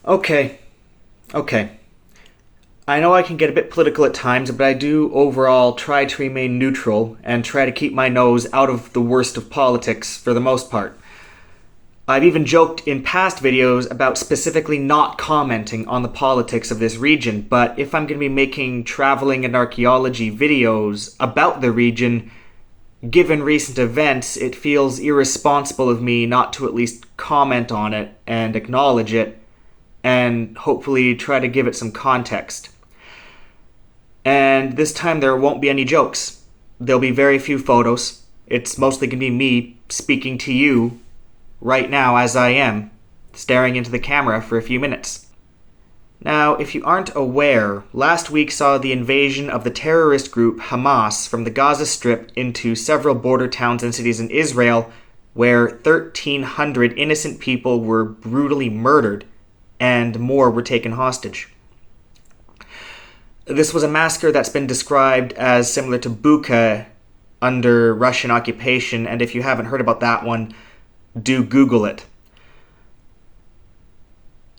Okay, okay. I know I can get a bit political at times, but I do overall try to remain neutral and try to keep my nose out of the worst of politics for the most part. I've even joked in past videos about specifically not commenting on the politics of this region, but if I'm going to be making traveling and archaeology videos about the region, given recent events, it feels irresponsible of me not to at least comment on it and acknowledge it, and hopefully try to give it some context. And this time there won't be any jokes. There'll be very few photos. It's mostly going to be me speaking to you right now as I am, staring into the camera for a few minutes. Now, if you aren't aware, last week saw the invasion of the terrorist group Hamas from the Gaza Strip into several border towns and cities in Israel, where 1,300 innocent people were brutally murdered and more were taken hostage. This was a massacre that's been described as similar to Bucha under Russian occupation, and if you haven't heard about that one, do Google it.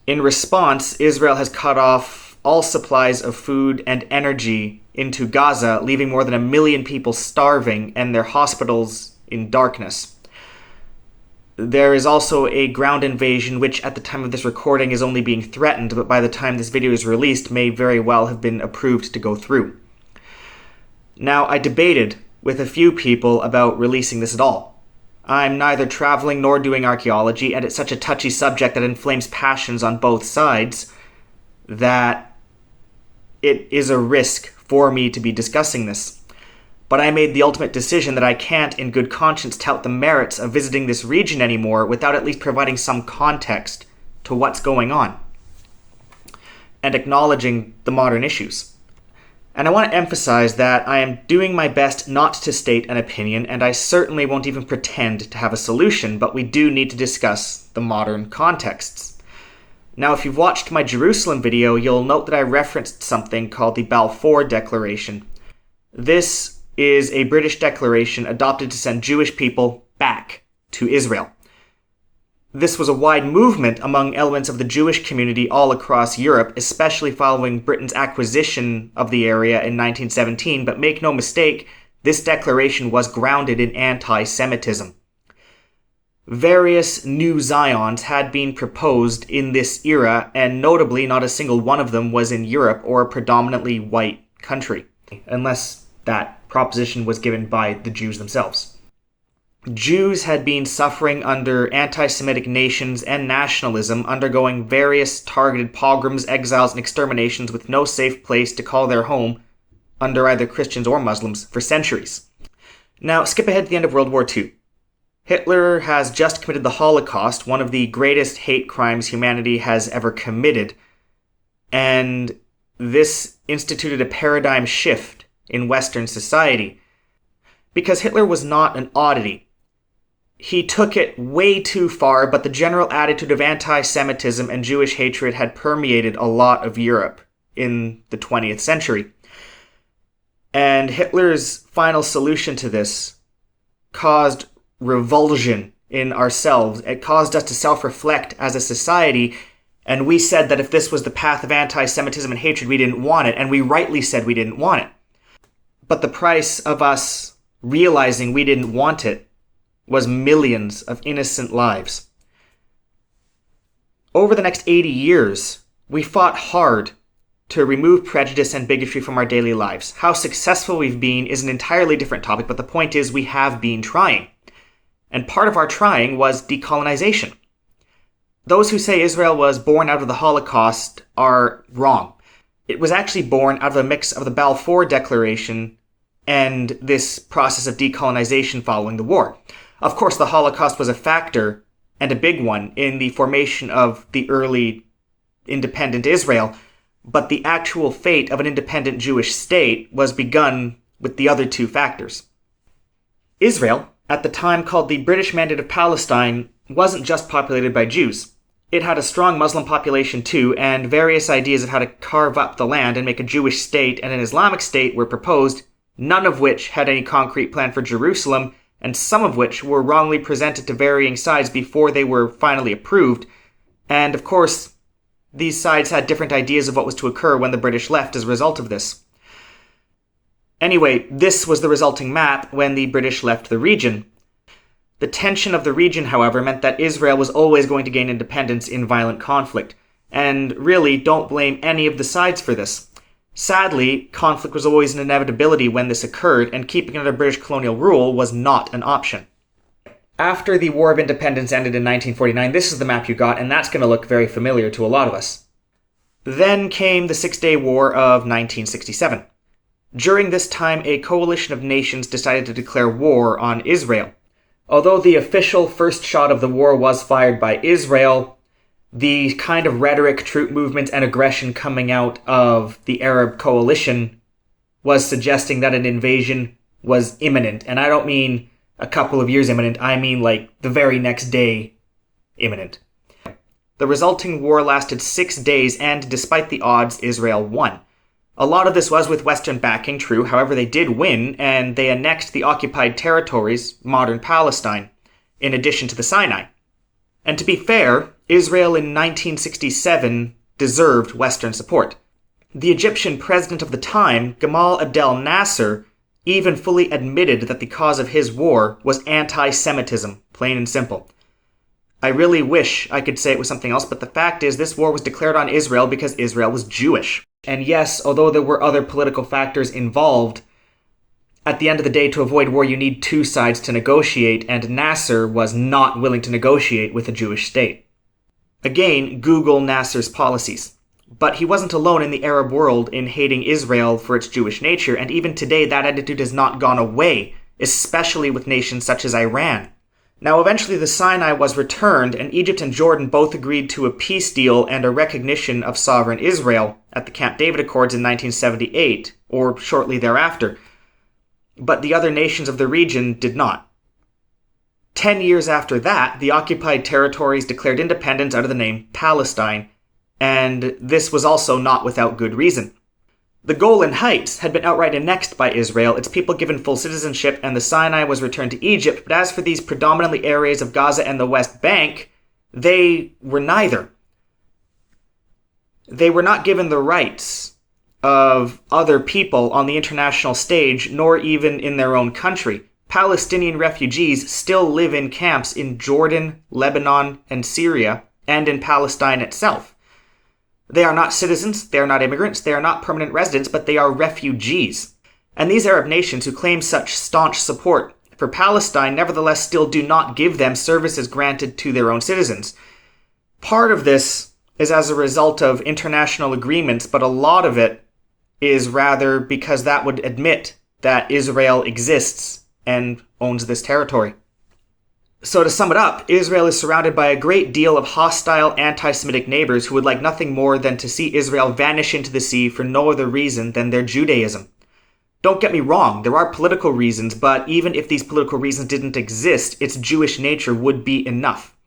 In response, Israel has cut off all supplies of food and energy into Gaza, leaving more than 1 million people starving and their hospitals in darkness. There is also a ground invasion, which at the time of this recording is only being threatened, but by the time this video is released may very well have been approved to go through. Now, I debated with a few people about releasing this at all. I'm neither traveling nor doing archaeology, and it's such a touchy subject that inflames passions on both sides that it is a risk for me to be discussing this. But I made the ultimate decision that I can't in good conscience tout the merits of visiting this region anymore without at least providing some context to what's going on and acknowledging the modern issues. And I want to emphasize that I am doing my best not to state an opinion, and I certainly won't even pretend to have a solution, but we do need to discuss the modern contexts. Now, if you've watched my Jerusalem video, you'll note that I referenced something called the Balfour Declaration. This is a British declaration adopted to send Jewish people back to Israel. This was a wide movement among elements of the Jewish community all across Europe, especially following Britain's acquisition of the area in 1917, but make no mistake, this declaration was grounded in anti-Semitism. Various new Zions had been proposed in this era, and notably not a single one of them was in Europe or a predominantly white country, unless that proposition was given by the Jews themselves. Jews had been suffering under anti-Semitic nations and nationalism, undergoing various targeted pogroms, exiles, and exterminations with no safe place to call their home under either Christians or Muslims for centuries. Now, skip ahead to the end of World War II. Hitler has just committed the Holocaust, one of the greatest hate crimes humanity has ever committed, and this instituted a paradigm shift in Western society. Because Hitler was not an oddity. He took it way too far, but the general attitude of anti-Semitism and Jewish hatred had permeated a lot of Europe in the 20th century. And Hitler's final solution to this caused revulsion in ourselves. It caused us to self-reflect as a society, and we said that if this was the path of anti-Semitism and hatred, we didn't want it, and we rightly said we didn't want it. But the price of us realizing we didn't want it was millions of innocent lives. Over the next 80 years, we fought hard to remove prejudice and bigotry from our daily lives. How successful we've been is an entirely different topic, but the point is we have been trying. And part of our trying was decolonization. Those who say Israel was born out of the Holocaust are wrong. It was actually born out of a mix of the Balfour Declaration and this process of decolonization following the war. Of course, the Holocaust was a factor, and a big one, in the formation of the early independent Israel, but the actual fate of an independent Jewish state was begun with the other two factors. Israel, at the time called the British Mandate of Palestine, wasn't just populated by Jews. It had a strong Muslim population too, and various ideas of how to carve up the land and make a Jewish state and an Islamic state were proposed, none of which had any concrete plan for Jerusalem, and some of which were wrongly presented to varying sides before they were finally approved. And of course, these sides had different ideas of what was to occur when the British left as a result of this. Anyway, this was the resulting map when the British left the region. The tension of the region, however, meant that Israel was always going to gain independence in violent conflict, and really don't blame any of the sides for this. Sadly, conflict was always an inevitability when this occurred, and keeping it under British colonial rule was not an option. After the War of Independence ended in 1949, this is the map you got, and that's going to look very familiar to a lot of us. Then came the Six-Day War of 1967. During this time, a coalition of nations decided to declare war on Israel. Although the official first shot of the war was fired by Israel, the kind of rhetoric, troop movements, and aggression coming out of the Arab coalition was suggesting that an invasion was imminent. And I don't mean a couple of years imminent, I mean like the very next day imminent. The resulting war lasted 6 days, and despite the odds, Israel won. A lot of this was with Western backing, true, however they did win, and they annexed the occupied territories, modern Palestine, in addition to the Sinai. And to be fair, Israel in 1967 deserved Western support. The Egyptian president of the time, Gamal Abdel Nasser, even fully admitted that the cause of his war was anti-Semitism, plain and simple. I really wish I could say it was something else, but the fact is this war was declared on Israel because Israel was Jewish. And yes, although there were other political factors involved, at the end of the day, to avoid war, you need two sides to negotiate, and Nasser was not willing to negotiate with a Jewish state. Again, Google Nasser's policies. But he wasn't alone in the Arab world in hating Israel for its Jewish nature, and even today that attitude has not gone away, especially with nations such as Iran. Now, eventually the Sinai was returned, and Egypt and Jordan both agreed to a peace deal and a recognition of sovereign Israel at the Camp David Accords in 1978, or shortly thereafter. But the other nations of the region did not. 10 years after that, the occupied territories declared independence under the name Palestine, and this was also not without good reason. The Golan Heights had been outright annexed by Israel, its people given full citizenship, and the Sinai was returned to Egypt, but as for these predominantly areas of Gaza and the West Bank, they were neither. They were not given the rights of other people on the international stage, nor even in their own country. Palestinian refugees still live in camps in Jordan, Lebanon, and Syria, and in Palestine itself. They are not citizens, they are not immigrants, they are not permanent residents, but they are refugees. And these Arab nations who claim such staunch support for Palestine nevertheless still do not give them services granted to their own citizens. Part of this is as a result of international agreements, but a lot of it is rather because that would admit that Israel exists and owns this territory. So to sum it up, Israel is surrounded by a great deal of hostile anti-Semitic neighbors who would like nothing more than to see Israel vanish into the sea for no other reason than their Judaism. Don't get me wrong, there are political reasons, but even if these political reasons didn't exist, its Jewish nature would be enough.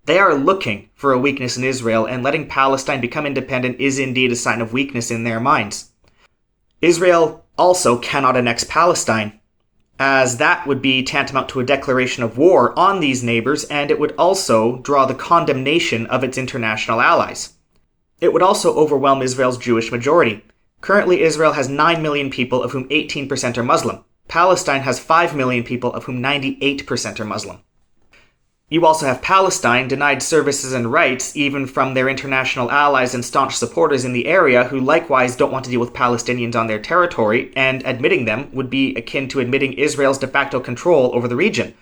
They are looking for a weakness in Israel, and letting Palestine become independent is indeed a sign of weakness in their minds. Israel also cannot annex Palestine, as that would be tantamount to a declaration of war on these neighbors, and it would also draw the condemnation of its international allies. It would also overwhelm Israel's Jewish majority. Currently, Israel has 9 million people, of whom 18% are Muslim. Palestine has 5 million people, of whom 98% are Muslim. You also have Palestine denied services and rights even from their international allies and staunch supporters in the area, who likewise don't want to deal with Palestinians on their territory, and admitting them would be akin to admitting Israel's de facto control over the region.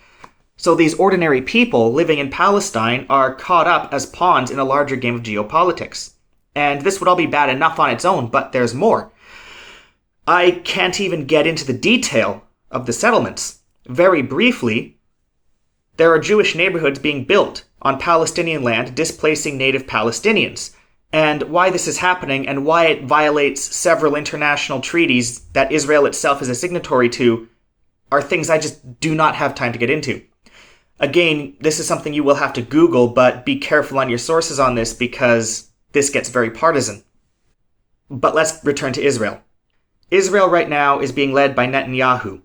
So these ordinary people living in Palestine are caught up as pawns in a larger game of geopolitics. And this would all be bad enough on its own, but there's more. I can't even get into the detail of the settlements. Very briefly, there are Jewish neighborhoods being built on Palestinian land, displacing native Palestinians. And why this is happening and why it violates several international treaties that Israel itself is a signatory to are things I just do not have time to get into. Again, this is something you will have to Google, but be careful on your sources on this because this gets very partisan. But let's return to Israel. Israel right now is being led by Netanyahu.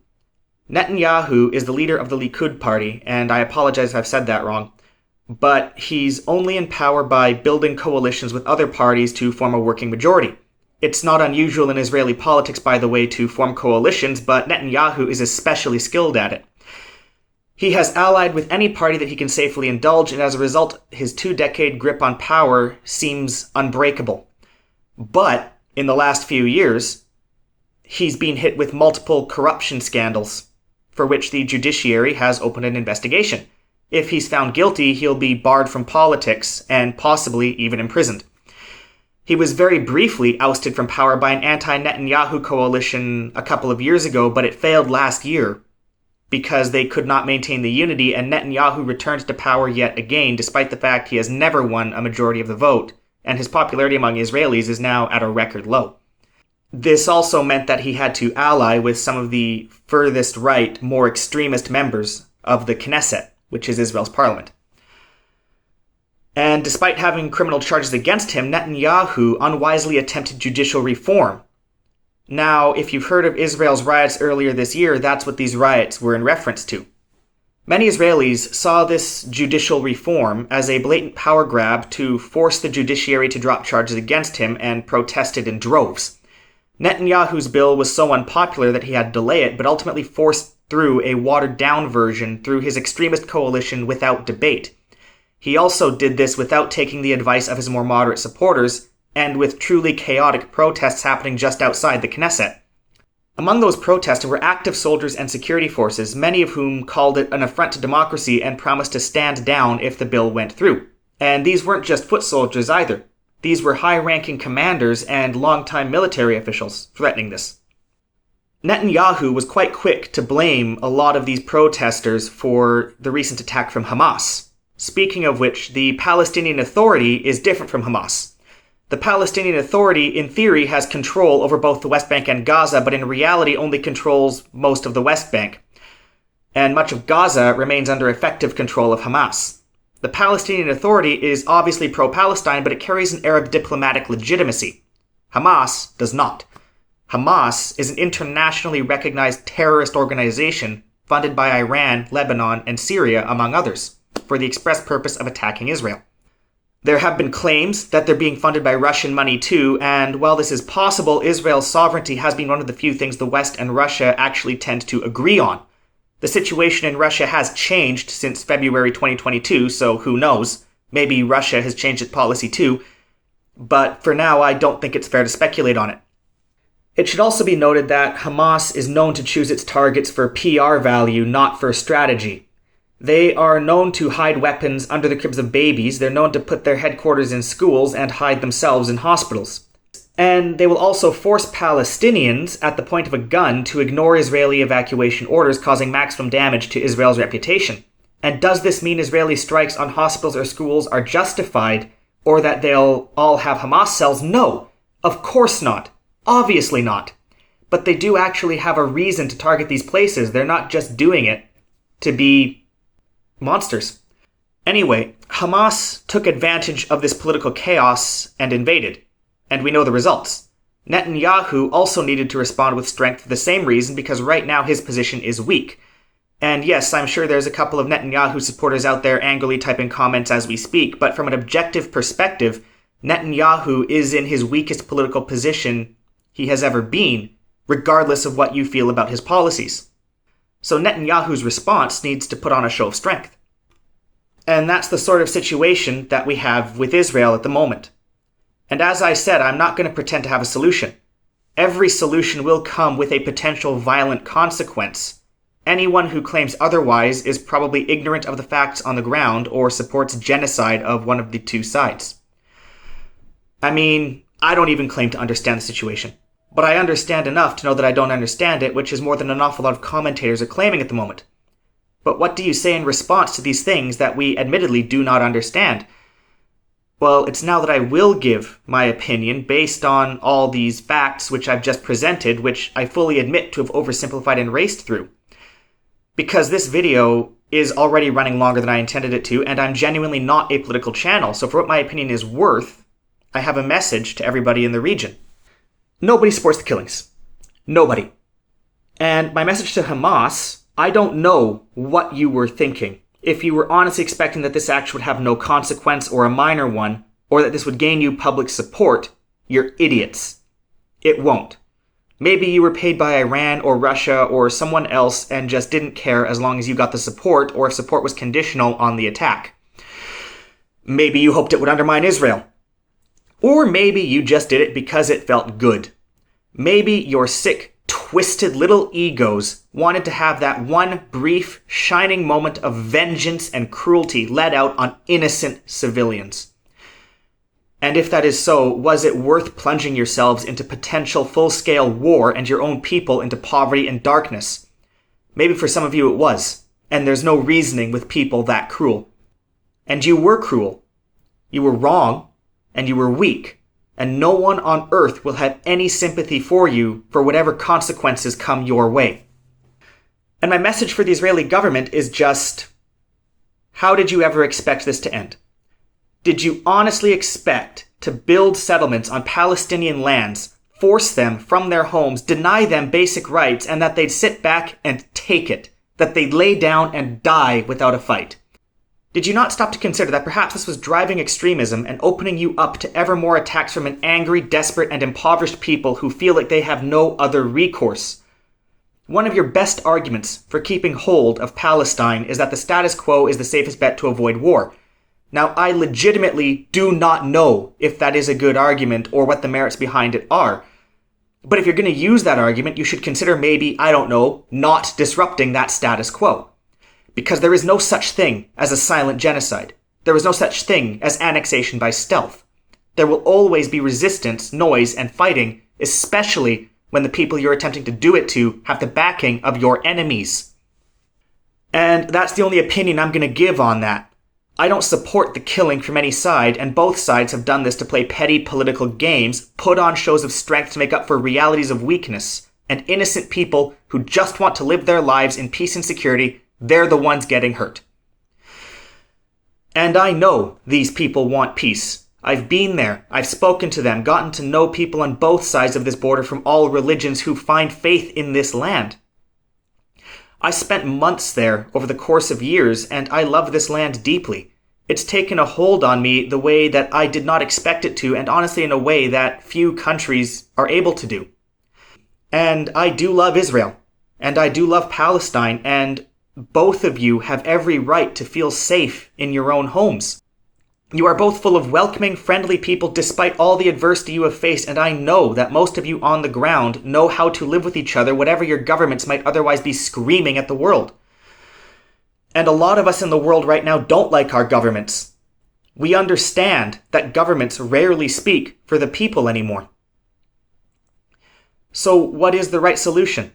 Netanyahu is the leader of the Likud party, and I apologize if I've said that wrong. but he's only in power by building coalitions with other parties to form a working majority. It's not unusual in Israeli politics, by the way, to form coalitions, but Netanyahu is especially skilled at it. He has allied with any party that he can safely indulge, and as a result, his 2-decade grip on power seems unbreakable. But in the last few years, he's been hit with multiple corruption scandals, for which the judiciary has opened an investigation. If he's found guilty, he'll be barred from politics and possibly even imprisoned. He was very briefly ousted from power by an anti-Netanyahu coalition a couple of years ago, but it failed last year because they could not maintain the unity, and Netanyahu returned to power yet again, despite the fact he has never won a majority of the vote, and his popularity among Israelis is now at a record low. This also meant that he had to ally with some of the furthest right, more extremist members of the Knesset, which is Israel's parliament. And despite having criminal charges against him, Netanyahu unwisely attempted judicial reform. Now, if you've heard of Israel's riots earlier this year, that's what these riots were in reference to. Many Israelis saw this judicial reform as a blatant power grab to force the judiciary to drop charges against him, and protested in droves. Netanyahu's bill was so unpopular that he had to delay it, but ultimately forced through a watered-down version through his extremist coalition without debate. He also did this without taking the advice of his more moderate supporters, and with truly chaotic protests happening just outside the Knesset. Among those protesters were active soldiers and security forces, many of whom called it an affront to democracy and promised to stand down if the bill went through. And these weren't just foot soldiers either. These were high-ranking commanders and long-time military officials threatening this. Netanyahu was quite quick to blame a lot of these protesters for the recent attack from Hamas. Speaking of which, the Palestinian Authority is different from Hamas. The Palestinian Authority, in theory, has control over both the West Bank and Gaza, but in reality only controls most of the West Bank. And much of Gaza remains under effective control of Hamas. The Palestinian Authority is obviously pro-Palestine, but it carries an air of diplomatic legitimacy. Hamas does not. Hamas is an internationally recognized terrorist organization funded by Iran, Lebanon, and Syria, among others, for the express purpose of attacking Israel. There have been claims that they're being funded by Russian money too, and while this is possible, Israel's sovereignty has been one of the few things the West and Russia actually tend to agree on. The situation in Russia has changed since February 2022, so who knows? Maybe Russia has changed its policy too, but for now I don't think it's fair to speculate on it. It should also be noted that Hamas is known to choose its targets for PR value, not for strategy. They are known to hide weapons under the cribs of babies, they're known to put their headquarters in schools and hide themselves in hospitals. And they will also force Palestinians at the point of a gun to ignore Israeli evacuation orders, causing maximum damage to Israel's reputation. And does this mean Israeli strikes on hospitals or schools are justified, or that they'll all have Hamas cells? No, of course not. Obviously not. But they do actually have a reason to target these places. They're not just doing it to be monsters. Anyway, Hamas took advantage of this political chaos and invaded. And we know the results. Netanyahu also needed to respond with strength for the same reason, because right now his position is weak. And yes, I'm sure there's a couple of Netanyahu supporters out there angrily typing comments as we speak, but from an objective perspective, Netanyahu is in his weakest political position he has ever been, regardless of what you feel about his policies. So Netanyahu's response needs to put on a show of strength. And that's the sort of situation that we have with Israel at the moment. And as I said, I'm not going to pretend to have a solution. Every solution will come with a potential violent consequence. Anyone who claims otherwise is probably ignorant of the facts on the ground or supports genocide of one of the two sides. I mean, I don't even claim to understand the situation. But I understand enough to know that I don't understand it, which is more than an awful lot of commentators are claiming at the moment. But what do you say in response to these things that we admittedly do not understand? Well, it's now that I will give my opinion based on all these facts which I've just presented, which I fully admit to have oversimplified and raced through. Because this video is already running longer than I intended it to, and I'm genuinely not a political channel, so for what my opinion is worth, I have a message to everybody in the region. Nobody supports the killings. Nobody. And my message to Hamas, I don't know what you were thinking. if you were honestly expecting that this action would have no consequence or a minor one, or that this would gain you public support, you're idiots. It won't. Maybe you were paid by Iran or Russia or someone else and just didn't care as long as you got the support, or if support was conditional on the attack. Maybe you hoped it would undermine Israel. Or maybe you just did it because it felt good. Maybe your sick, twisted little egos wanted to have that one brief, shining moment of vengeance and cruelty let out on innocent civilians. And if that is so, was it worth plunging yourselves into potential full-scale war and your own people into poverty and darkness? Maybe for some of you it was, and there's no reasoning with people that cruel. And you were cruel. You were wrong, and you were weak, and no one on earth will have any sympathy for you for whatever consequences come your way. And my message for the Israeli government is just, how did you ever expect this to end? Did you honestly expect to build settlements on Palestinian lands, force them from their homes, deny them basic rights, and that they'd sit back and take it, that they'd lay down and die without a fight? Did you not stop to consider that perhaps this was driving extremism and opening you up to ever more attacks from an angry, desperate, and impoverished people who feel like they have no other recourse? One of your best arguments for keeping hold of Palestine is that the status quo is the safest bet to avoid war. Now, I legitimately do not know if that is a good argument or what the merits behind it are. But if you're going to use that argument, you should consider maybe, I don't know, not disrupting that status quo. Because there is no such thing as a silent genocide. There is no such thing as annexation by stealth. There will always be resistance, noise, and fighting, especially when the people you're attempting to do it to have the backing of your enemies. And that's the only opinion I'm going to give on that. I don't support the killing from any side, and both sides have done this to play petty political games, put on shows of strength to make up for realities of weakness, and innocent people who just want to live their lives in peace and security, they're the ones getting hurt. And I know these people want peace. I've been there, I've spoken to them, gotten to know people on both sides of this border from all religions who find faith in this land. I spent months there over the course of years, and I love this land deeply. It's taken a hold on me the way that I did not expect it to, and honestly in a way that few countries are able to do. And I do love Israel, and I do love Palestine, and both of you have every right to feel safe in your own homes. You are both full of welcoming, friendly people despite all the adversity you have faced, and I know that most of you on the ground know how to live with each other, whatever your governments might otherwise be screaming at the world. And a lot of us in the world right now don't like our governments. We understand that governments rarely speak for the people anymore. So what is the right solution?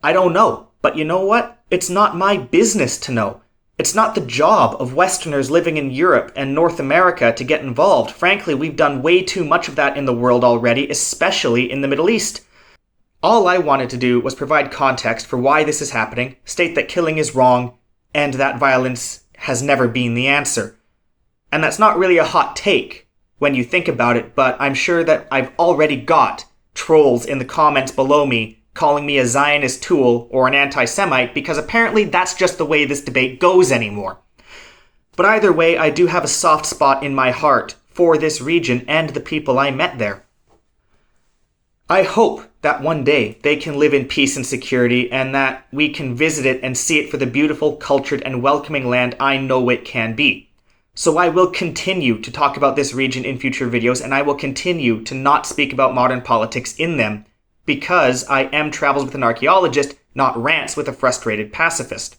I don't know, but you know what? It's not my business to know. It's not the job of Westerners living in Europe and North America to get involved. Frankly, we've done way too much of that in the world already, especially in the Middle East. All I wanted to do was provide context for why this is happening, state that killing is wrong, and that violence has never been the answer. And that's not really a hot take when you think about it, but I'm sure that I've already got trolls in the comments below me calling me a Zionist tool or an anti-Semite, because apparently that's just the way this debate goes anymore. But either way, I do have a soft spot in my heart for this region and the people I met there. I hope that one day they can live in peace and security, and that we can visit it and see it for the beautiful, cultured, and welcoming land I know it can be. So I will continue to talk about this region in future videos, and I will continue to not speak about modern politics in them, because I am Travels with an Archaeologist, not Rants with a Frustrated Pacifist.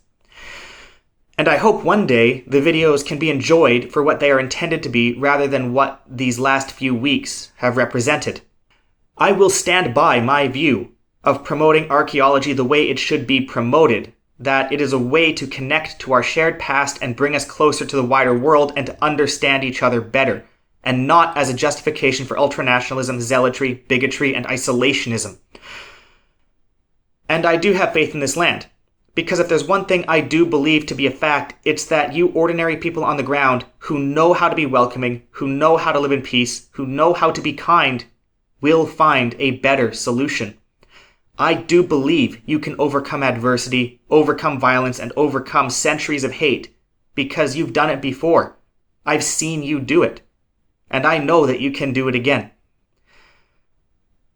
And I hope one day the videos can be enjoyed for what they are intended to be rather than what these last few weeks have represented. I will stand by my view of promoting archaeology the way it should be promoted, that it is a way to connect to our shared past and bring us closer to the wider world and to understand each other better, and not as a justification for ultranationalism, zealotry, bigotry, and isolationism. And I do have faith in this land, because if there's one thing I do believe to be a fact, it's that you ordinary people on the ground who know how to be welcoming, who know how to live in peace, who know how to be kind, will find a better solution. I do believe you can overcome adversity, overcome violence, and overcome centuries of hate because you've done it before. I've seen you do it. And I know that you can do it again.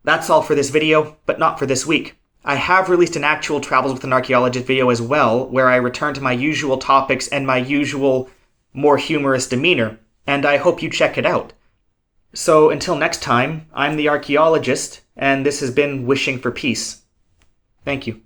That's all for this video, but not for this week. I have released an actual Travels with an Archaeologist video as well, where I return to my usual topics and my usual, more humorous demeanor, and I hope you check it out. So until next time, I'm the Archaeologist, and this has been Wishing for Peace. Thank you.